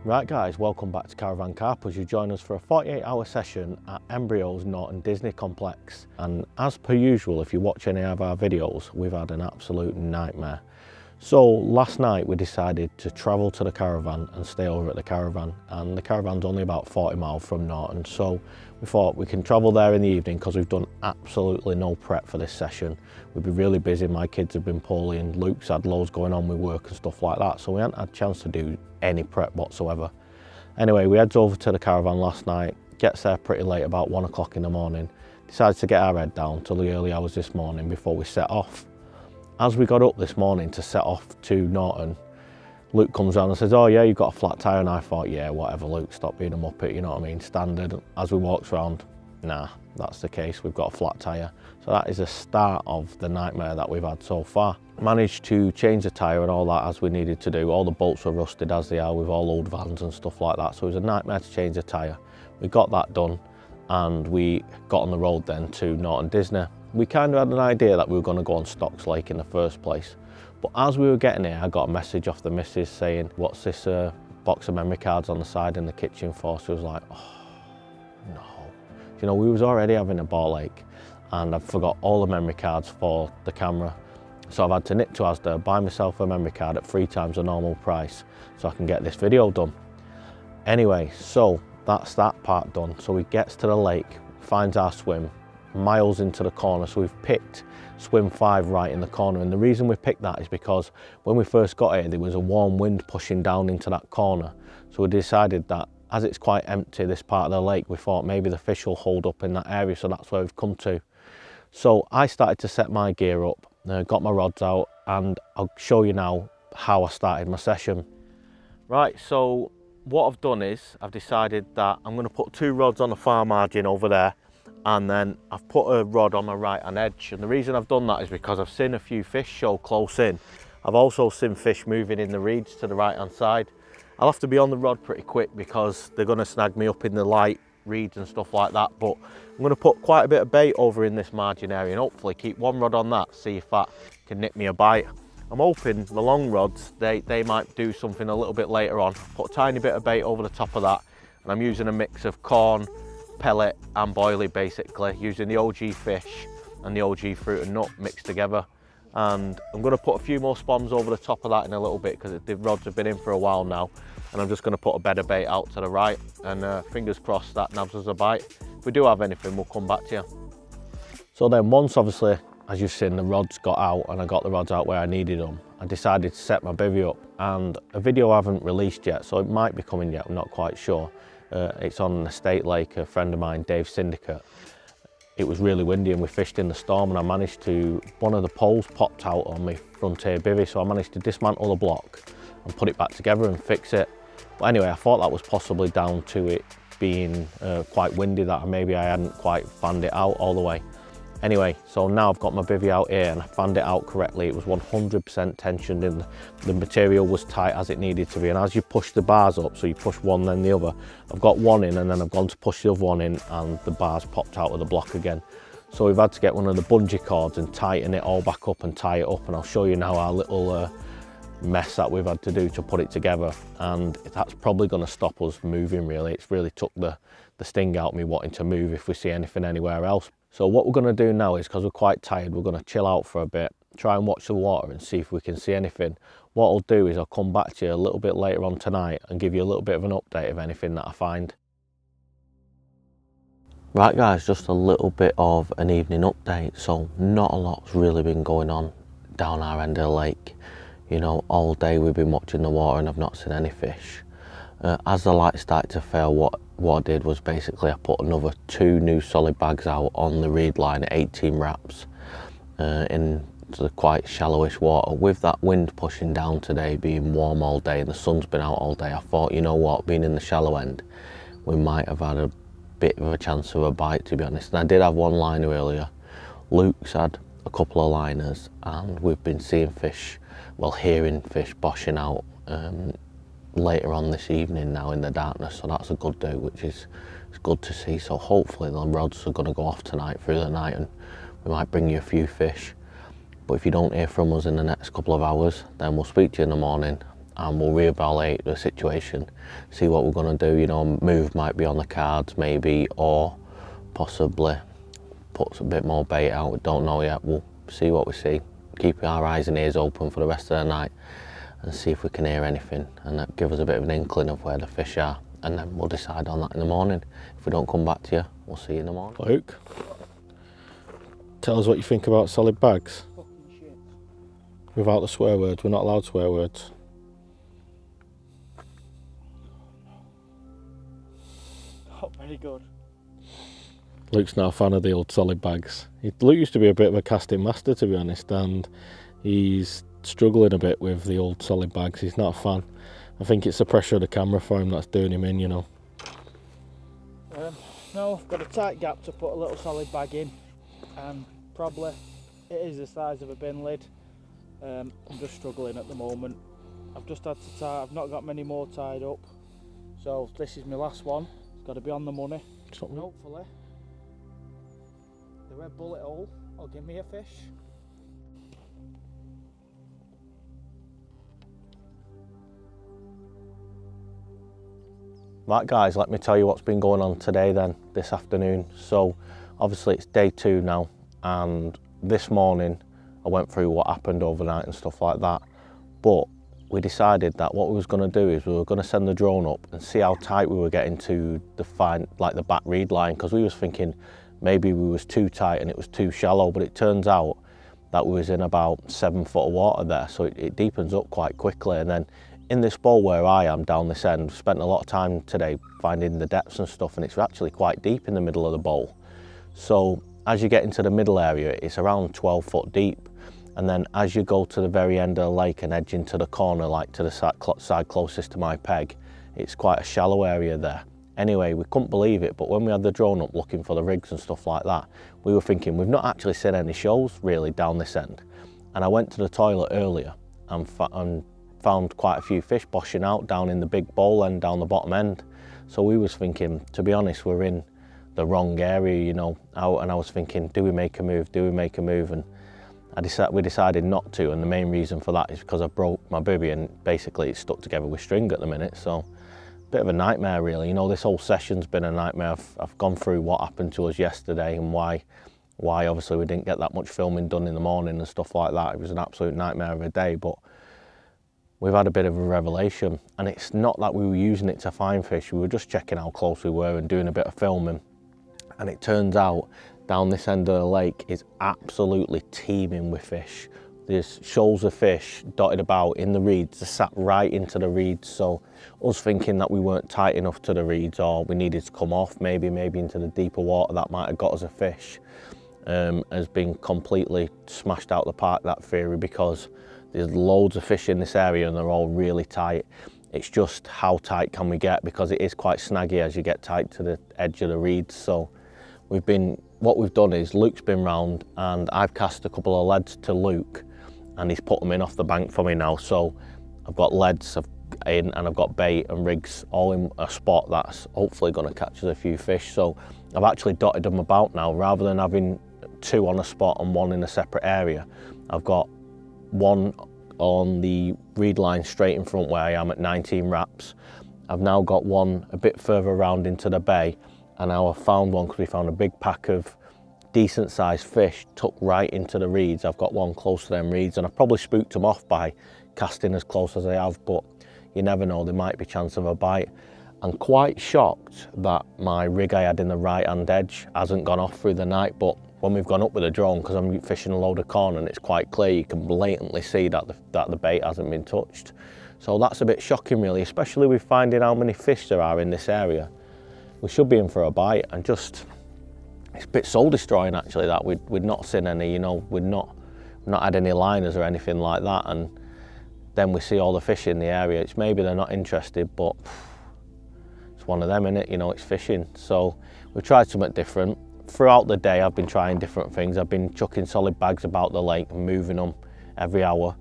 Right guys, welcome back to Caravan Carp as you join us for a 48-hour session at Embryo's Norton Disney Complex. And as per usual, if you watch any of our videos, we've had an absolute nightmare. So last night we decided to travel to the caravan and stay over at the caravan, and the caravan's only about 40 miles from Norton, so we thought we can travel there in the evening because we've done absolutely no prep for this session. We've been really busy, my kids have been poorly and Luke's had loads going on with work and stuff like that, so we hadn't had a chance to do any prep whatsoever. Anyway, we heads over to the caravan last night, gets there pretty late, about 1 o'clock in the morning, decides to get our head down till the early hours this morning before we set off. As we got up this morning to set off to Norton, Luke comes around and says, "Oh yeah, you've got a flat tyre," and I thought, yeah, whatever Luke, stop being a muppet, you know what I mean, standard. As we walked around, nah, that's the case, we've got a flat tyre. So that is the start of the nightmare that we've had so far. Managed to change the tyre and all that as we needed to do. All the bolts were rusted as they are with all old vans and stuff like that, so it was a nightmare to change the tyre. We got that done and we got on the road then to Norton Disney. We kind of had an idea that we were going to go on Stocks Lake in the first place, but as we were getting here I got a message off the missus saying, "What's this box of memory cards on the side in the kitchen for?" So I was like, oh no, you know, we was already having a ball ache and I forgot all the memory cards for the camera, so I've had to nip to Asda, buy myself a memory card at 3 times the normal price so I can get this video done. Anyway, so that's that part done. So he gets to the lake, finds our swim miles into the corner, so we've picked swim 5 right in the corner, and the reason we picked that is because when we first got here there was a warm wind pushing down into that corner, so we decided that as it's quite empty this part of the lake, we thought maybe the fish will hold up in that area, so that's where we've come to. So I started to set my gear up, got my rods out, and I'll show you now how I started my session. Right, so what I've done is I've decided that I'm going to put 2 rods on the far margin over there, and then I've put a rod on my right hand edge, and the reason I've done that is because I've seen a few fish show close in. I've also seen fish moving in the reeds to the right hand side. I'll have to be on the rod pretty quick because they're going to snag me up in the light reeds and stuff like that, but I'm going to put quite a bit of bait over in this margin area and hopefully keep 1 rod on that, see if that can nick me a bite. I'm hoping the long rods, they might do something a little bit later on. Put a tiny bit of bait over the top of that, and I'm using a mix of corn, pellet and boilie, basically using the OG fish and the OG fruit and nut mixed together. And I'm going to put a few more spawns over the top of that in a little bit because the rods have been in for a while now, and I'm just going to put a bed of bait out to the right, and fingers crossed that nabs us a bite. If we do have anything, we'll come back to you. So then once, obviously, as you've seen, the rods got out and I got the rods out where I needed them, I decided to set my bivvy up, and a video I haven't released yet, so it might be coming yet, I'm not quite sure. It's on an estate lake, a friend of mine, Dave's Syndicate. It was really windy and we fished in the storm, and I managed to, one of the poles popped out on my Frontier bivvy, so I managed to dismantle the block and put it back together and fix it. But anyway, I thought that was possibly down to it being quite windy, that maybe I hadn't quite fanned it out all the way. Anyway, so now I've got my bivvy out here and I fanned it out correctly. It was 100% tensioned and the material was tight as it needed to be. And as you push the bars up, so you push one then the other, I've got one in and then I've gone to push the other one in and the bars popped out of the block again. So we've had to get one of the bungee cords and tighten it all back up and tie it up. And I'll show you now our little mess that we've had to do to put it together. And that's probably going to stop us moving really. It's really took the sting out of me wanting to move if we see anything anywhere else. So what we're going to do now is, because we're quite tired, we're going to chill out for a bit, try and watch the water and see if we can see anything. What I'll do is I'll come back to you a little bit later on tonight and give you a little bit of an update of anything that I find. Right guys, just a little bit of an evening update. So not a lot's really been going on down our end of the lake. You know, all day we've been watching the water and I've not seen any fish. As the light started to fail, what I did was basically I put another 2 new solid bags out on the reed line at 18 wraps into the quite shallowish water. With that wind pushing down today, being warm all day and the sun's been out all day, I thought, you know what, being in the shallow end, we might have had a bit of a chance of a bite, to be honest. And I did have 1 liner earlier. Luke's had a couple of liners and we've been seeing fish, well, hearing fish boshing out later on this evening now in the darkness, so that's a good do, which is it's good to see. So hopefully the rods are going to go off tonight through the night and we might bring you a few fish. But if you don't hear from us in the next couple of hours, then we'll speak to you in the morning and we'll reevaluate the situation, see what we're going to do. You know, move might be on the cards maybe, or possibly put a bit more bait out. We don't know yet. We'll see what we see. Keep our eyes and ears open for the rest of the night and see if we can hear anything, and that give us a bit of an inkling of where the fish are, and then we'll decide on that in the morning. If we don't come back to you, we'll see you in the morning. Luke, tell us what you think about solid bags. Fucking shit. Without the swear words, we're not allowed swear words. Not very good. Luke's not a fan of the old solid bags. Luke used to be a bit of a casting master, to be honest, and he's struggling a bit with the old solid bags. He's not a fan. I think it's the pressure of the camera for him that's doing him in, you know. No, I've got a tight gap to put a little solid bag in, and probably it is the size of a bin lid. I'm just struggling at the moment. I've just had to tie, I've not got many more tied up, so this is my last one. It's got to be on the money. And hopefully the red bullet hole will give me a fish. Right guys, let me tell you what's been going on today then, this afternoon. So obviously it's day 2 now, and this morning I went through what happened overnight and stuff like that. But we decided that what we was going to do is we were going to send the drone up and see how tight we were getting to the back reed line, because we was thinking maybe we was too tight and it was too shallow, but it turns out that we was in about 7 foot of water there, so it deepens up quite quickly. And then in this bowl where I am down this end, spent a lot of time today finding the depths and stuff, and it's actually quite deep in the middle of the bowl. So as you get into the middle area, it's around 12 foot deep. And then as you go to the very end of the lake and edge into the corner, like to the side closest to my peg, it's quite a shallow area there. Anyway, we couldn't believe it, but when we had the drone up looking for the rigs and stuff like that, we were thinking we've not actually seen any shoals really down this end. And I went to the toilet earlier and found quite a few fish boshing out down in the big bowl end down the bottom end. So we was thinking, to be honest, we're in the wrong area, you know, and I was thinking, do we make a move, do we make a move? And we decided not to, and the main reason for that is because I broke my bibby and basically it's stuck together with string at the minute. So a bit of a nightmare really, you know, this whole session's been a nightmare. I've gone through what happened to us yesterday and why obviously we didn't get that much filming done in the morning and stuff like that. It was an absolute nightmare of a day, but we've had a bit of a revelation, and it's not that we were using it to find fish. We were just checking how close we were and doing a bit of filming, and it turns out down this end of the lake is absolutely teeming with fish. There's shoals of fish dotted about in the reeds. They're sat right into the reeds, so us thinking that we weren't tight enough to the reeds or we needed to come off maybe into the deeper water that might have got us a fish, has been completely smashed out the park, that theory, because there's loads of fish in this area and they're all really tight. It's just how tight can we get, because it is quite snaggy as you get tight to the edge of the reeds. So what we've done is Luke's been round and I've cast a couple of leads to Luke and he's put them in off the bank for me now. So I've got leads in and I've got bait and rigs all in a spot that's hopefully going to catch us a few fish. So I've actually dotted them about now, rather than having 2 on a spot and 1 in a separate area. I've got 1 on the reed line straight in front where I am at 19 wraps. I've now got 1 a bit further around into the bay, and now I've found one because we found a big pack of decent sized fish tucked right into the reeds. I've got 1 close to them reeds, and I've probably spooked them off by casting as close as I have, but you never know, there might be a chance of a bite. I'm quite shocked that my rig I had in the right hand edge hasn't gone off through the night, but when we've gone up with the drone, because I'm fishing a load of corn and it's quite clear, you can blatantly see that the bait hasn't been touched. So that's a bit shocking really, especially with finding how many fish there are in this area. We should be in for a bite, and just, it's a bit soul destroying actually that we'd not seen any, you know, we'd not had any liners or anything like that, and then we see all the fish in the area. It's maybe they're not interested, but it's one of them, innit? You know, it's fishing. So we've tried something different. Throughout the day I've been trying different things. I've been chucking solid bags about the lake and moving them every hour.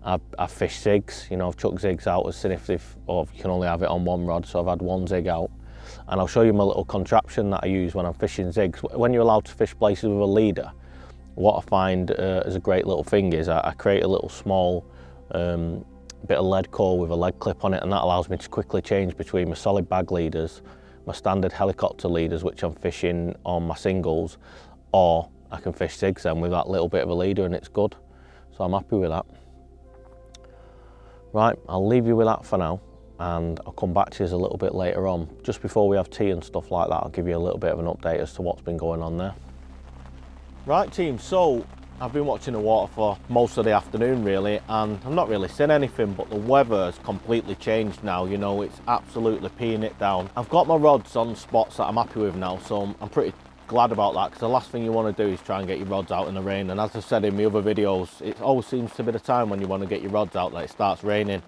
I've fished zigs, you know, I've chucked zigs out as soon if you can only have it on 1 rod, so I've had 1 zig out. And I'll show you my little contraption that I use when I'm fishing zigs. When you're allowed to fish places with a leader, what I find as a great little thing is I create a little small bit of lead core with a lead clip on it, and that allows me to quickly change between my solid bag leaders, my standard helicopter leaders, which I'm fishing on my singles, or I can fish zigs then with that little bit of a leader, and it's good. So I'm happy with that. Right, I'll leave you with that for now, and I'll come back to you a little bit later on. Just before we have tea and stuff like that, I'll give you a little bit of an update as to what's been going on there. Right team, so I've been watching the water for most of the afternoon really, and I've not really seen anything, but the weather has completely changed now. You know, it's absolutely peeing it down. I've got my rods on spots that I'm happy with now, so I'm pretty glad about that, because the last thing you want to do is try and get your rods out in the rain. And as I've said in my other videos, it always seems to be the time when you want to get your rods out that it starts raining.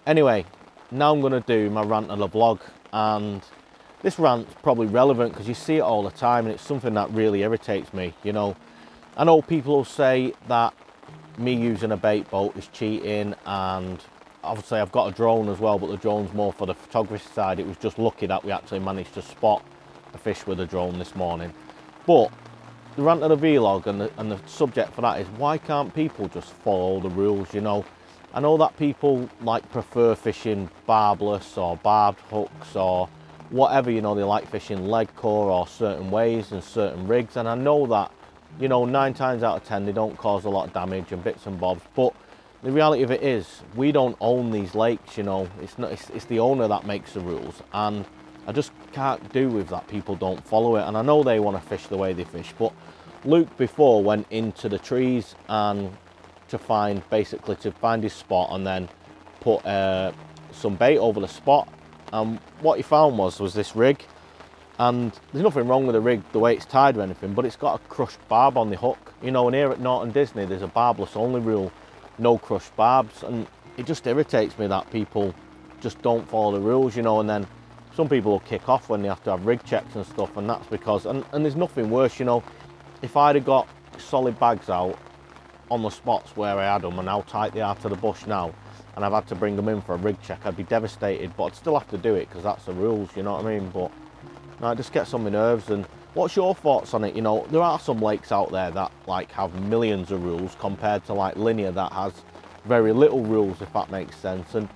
Anyway, now I'm going to do my rant of the vlog, and this rant's probably relevant because you see it all the time, and it's something that really irritates me. You know, I know people will say that me using a bait boat is cheating, and obviously I've got a drone as well, but the drone's more for the photography side. It was just lucky that we actually managed to spot a fish with a drone this morning. But the rant of the vlog and the subject for that is, why can't people just follow the rules? You know, I know that people like prefer fishing barbless or barbed hooks or whatever, you know, they like fishing lead core or certain ways and certain rigs, and I know that, you know, 9 times out of 10 they don't cause a lot of damage and bits and bobs, but the reality of it is we don't own these lakes. You know, it's the owner that makes the rules, and I just can't do with that people don't follow it. And I know they want to fish the way they fish, but Luke before went into the trees and to find his spot and then put some bait over the spot, and what he found was this rig. And there's nothing wrong with the rig, the way it's tied or anything, but it's got a crushed barb on the hook. You know, and here at Norton Disney, there's a barbless only rule, no crushed barbs, and it just irritates me that people just don't follow the rules, you know. And then some people will kick off when they have to have rig checks and stuff, and that's because, and there's nothing worse, you know, if I'd have got solid bags out on the spots where I had them and how tight they are to the bush now, and I've had to bring them in for a rig check, I'd be devastated, but I'd still have to do it because that's the rules, you know what I mean? But no, it just gets on my nerves. And what's your thoughts on it? You know, there are some lakes out there that like have millions of rules compared to like Linear that has very little rules, if that makes sense. And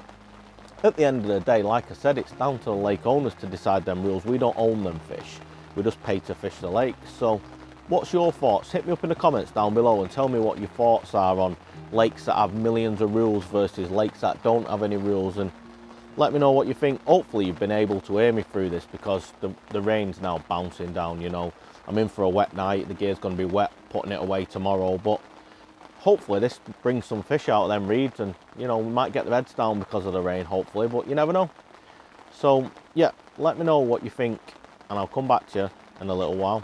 at the end of the day, like I said, it's down to the lake owners to decide them rules. We don't own them fish, we just pay to fish the lakes. So what's your thoughts? Hit me up in the comments down below and tell me what your thoughts are on lakes that have millions of rules versus lakes that don't have any rules, and let me know what you think. Hopefully you've been able to hear me through this, because the rain's now bouncing down. You know, I'm in for a wet night, the gear's going to be wet putting it away tomorrow, but hopefully this brings some fish out of them reeds, and you know, we might get the heads down because of the rain, hopefully, but you never know. So yeah, let me know what you think, and I'll come back to you in a little while.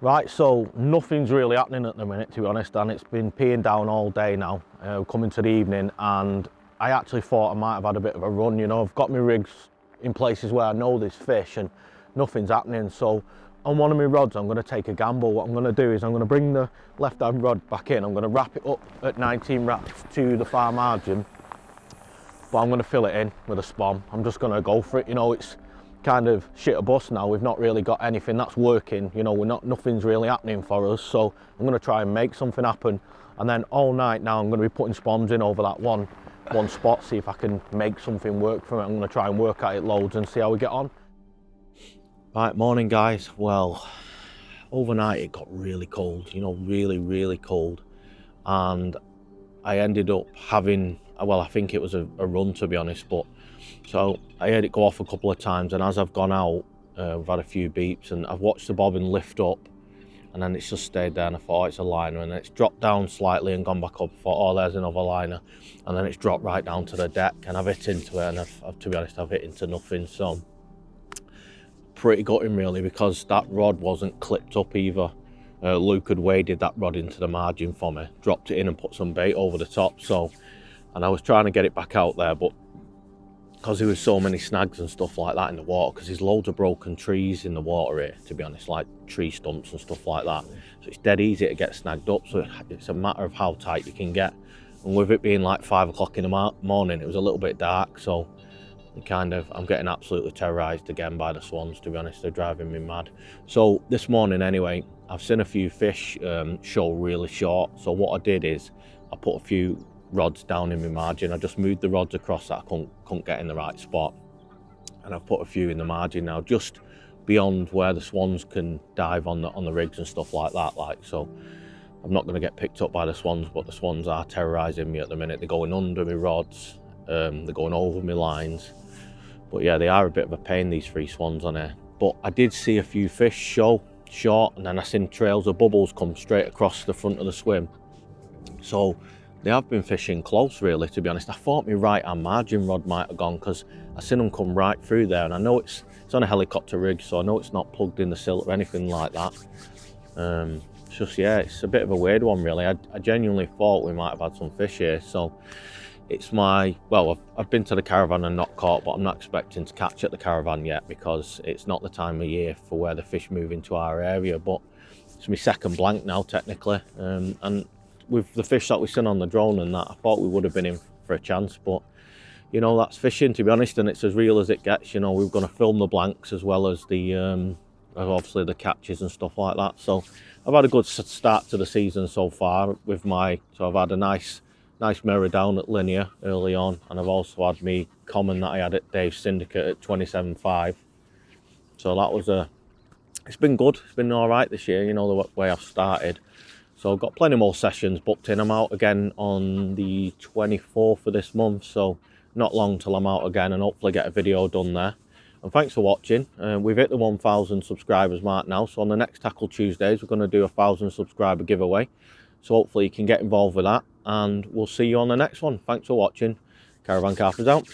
Right, so nothing's really happening at the minute, to be honest, and it's been peeing down all day now, coming to the evening, and I actually thought I might have had a bit of a run. You know, I've got my rigs in places where I know there's fish and nothing's happening. So on one of my rods, I'm going to take a gamble. What I'm going to do is I'm going to bring the left-hand rod back in. I'm going to wrap it up at 19 wraps to the far margin, but I'm going to fill it in with a spom. I'm just going to go for it. You know, it's kind of shit a bus now. We've not really got anything that's working. You know, nothing's really happening for us. So I'm going to try and make something happen. And then all night now, I'm going to be putting spoms in over that one spot, see if I can make something work from it. I'm going to try and work at it loads and see how we get on. Right, morning guys. Well, overnight it got really cold, you know, really cold, and I ended up having, well, I think it was a run, to be honest, but so I had it go off a couple of times, and as I've gone out, we've had a few beeps, and I've watched the bobbin lift up, and then it's just stayed there, and I thought, oh, it's a liner, and then it's dropped down slightly and gone back up. I thought, oh, there's another liner, and then it's dropped right down to the deck, and I've hit into it, and I've to be honest, I've hit into nothing. So pretty gutting really, because that rod wasn't clipped up either. Luke had waded that rod into the margin for me, dropped it in and put some bait over the top. So, and I was trying to get it back out there, but because there was so many snags and stuff like that in the water, because there's loads of broken trees in the water here, to be honest, like tree stumps and stuff like that, so it's dead easy to get snagged up. So it's a matter of how tight you can get, and with it being like 5 o'clock in the morning, it was a little bit dark, so I'm getting absolutely terrorized again by the swans, to be honest. They're driving me mad. So this morning anyway, I've seen a few fish show really short, so what I did is I put a few rods down in my margin. I just moved the rods across that I couldn't get in the right spot, and I've put a few in the margin now, just beyond where the swans can dive on the rigs and stuff like that. So I'm not going to get picked up by the swans, but the swans are terrorising me at the minute. They're going under my rods, they're going over my lines. But yeah, they are a bit of a pain, these free swans on here. But I did see a few fish show short, and then I seen trails of bubbles come straight across the front of the swim. So they have been fishing close, really, to be honest. I thought my right hand margin rod might have gone, because I seen them come right through there, and I know it's on a helicopter rig, so I know it's not plugged in the silt or anything like that. It's just, yeah, it's a bit of a weird one, really. I genuinely thought we might have had some fish here. So it's well, I've been to the caravan and not caught, but I'm not expecting to catch at the caravan yet, because it's not the time of year for where the fish move into our area. But it's my second blank now, technically, and with the fish that we seen on the drone and that, I thought we would have been in for a chance. But you know, that's fishing, to be honest, and it's as real as it gets. You know, we're going to film the blanks as well as the obviously the catches and stuff like that. So I've had a good start to the season so far with so I've had a nice mirror down at linear early on, and I've also had me common that I had at Dave's Syndicate at 27.5. So that was it's been good. It's been all right this year, you know, the way I've started. So I've got plenty more sessions booked in. I'm out again on the 24th of this month, so not long till I'm out again, and hopefully get a video done there. And thanks for watching. We've hit the 1,000 subscribers mark now, so on the next Tackle Tuesdays we're going to do a 1,000 subscriber giveaway. So hopefully you can get involved with that, and we'll see you on the next one. Thanks for watching. Caravan Carpers out.